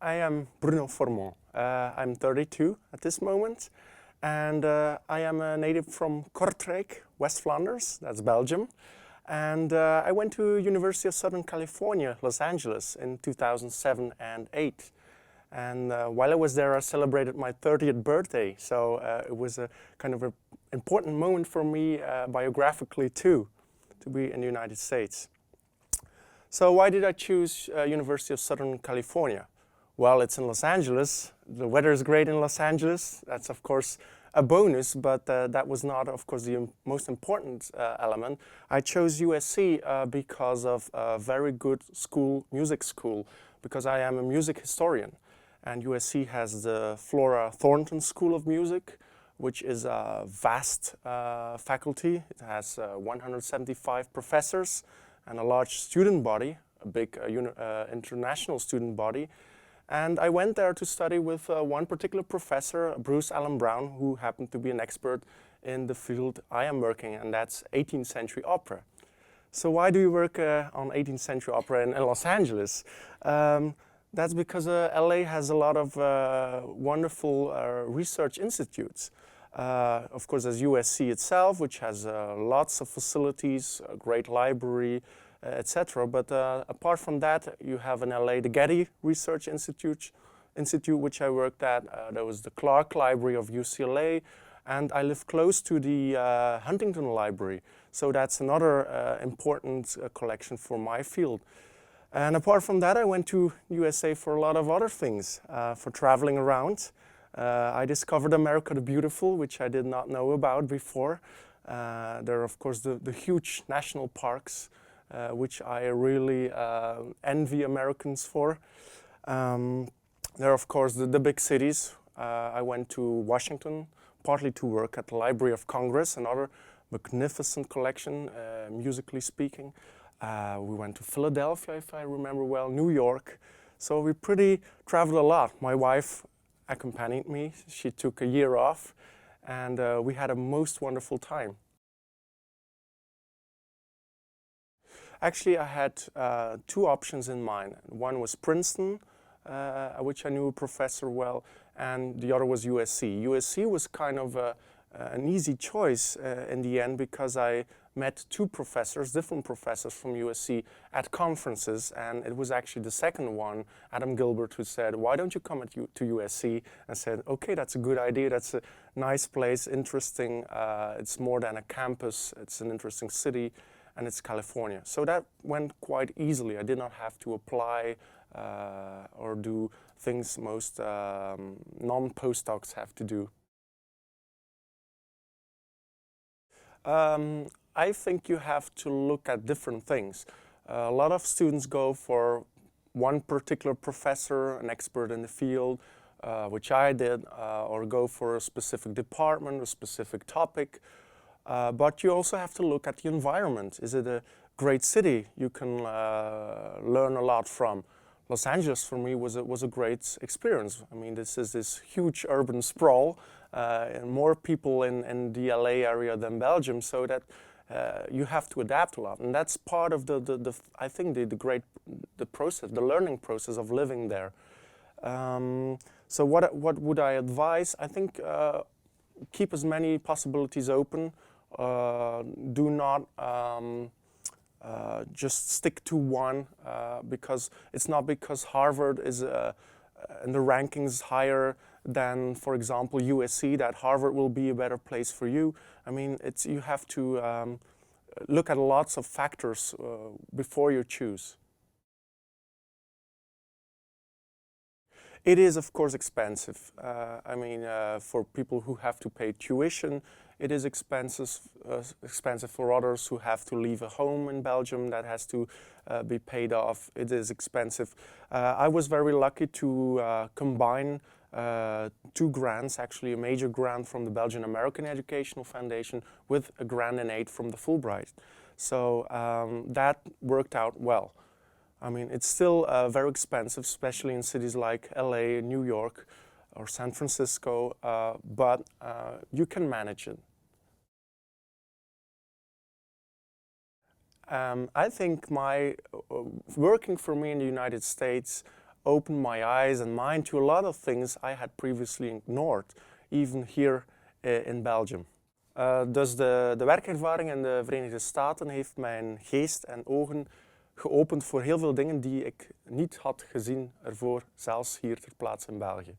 I am Bruno Formont. I'm 32 at this moment, and I am a native from Kortrijk, West Flanders, that's Belgium. And I went to University of Southern California, Los Angeles in 2007 and 8. And while I was there, I celebrated my 30th birthday. So it was a kind of an important moment for me biographically too, to be in the United States. So why did I choose University of Southern California? Well, it's in Los Angeles. The weather is great in Los Angeles. That's of course a bonus, but that was not, of course, the most important element. I chose USC because of a very good school, music school, because I am a music historian. And USC has the Flora Thornton School of Music, which is a vast faculty. It has 175 professors and a large student body, a big international student body. And I went there to study with one particular professor, Bruce Allen Brown, who happened to be an expert in the field I am working in, and that's 18th century opera. So why do you work on 18th century opera in Los Angeles? That's because LA has a lot of wonderful research institutes. Of course, there's USC itself, which has lots of facilities, a great library, etc. But apart from that, you have in LA the Getty Research Institute, which I worked at. There was the Clark Library of UCLA, and I live close to the Huntington Library. So that's another important collection for my field. And apart from that, I went to USA for a lot of other things, for traveling around. I discovered America the Beautiful, which I did not know about before. There are, of course, the huge national parks, which I really envy Americans for. There are, of course, the big cities. I went to Washington, partly to work at the Library of Congress, another magnificent collection, musically speaking. We went to Philadelphia, if I remember well, New York. So we pretty traveled a lot. My wife accompanied me. She took a year off, and we had a most wonderful time. Actually, I had two options in mind. One was Princeton, which I knew a professor well, and the other was USC. USC was kind of an easy choice in the end because I met two professors, different professors from USC at conferences, and it was actually the second one, Adam Gilbert, who said, why don't you come to USC? And said, okay, that's a good idea, that's a nice place, interesting, it's more than a campus, it's an interesting city, and it's California. So that went quite easily. I did not have to apply or do things most non-postdocs have to do. I think you have to look at different things. A lot of students go for one particular professor, an expert in the field, which I did, or go for a specific department, a specific topic. But you also have to look at the environment. Is it a great city you can learn a lot from? Los Angeles for me was a great experience. I mean, this is this huge urban sprawl, and more people in the LA area than Belgium, so that you have to adapt a lot, and that's part of I think the process, the learning process of living there. So what would I advise? I think keep as many possibilities open. Do not just stick to one because it's not because Harvard is in the rankings higher than, for example, USC, that Harvard will be a better place for you. I mean, you have to look at lots of factors before you choose. It is, of course, expensive. I mean, for people who have to pay tuition, it is expensive for others who have to leave a home in Belgium that has to be paid off. It is expensive. I was very lucky to combine two grants, actually a major grant from the Belgian American Educational Foundation with a grant in aid from the Fulbright. So that worked out well. I mean, it's still very expensive, especially in cities like LA, New York, or San Francisco, but you can manage it. I think working for me in the United States opened my eyes and mind to a lot of things I had previously ignored, even here in Belgium. Dus de werkervaring in de Verenigde Staten heeft mijn geest en ogen geopend voor heel veel dingen die ik niet had gezien ervoor, zelfs hier ter plaatse in België.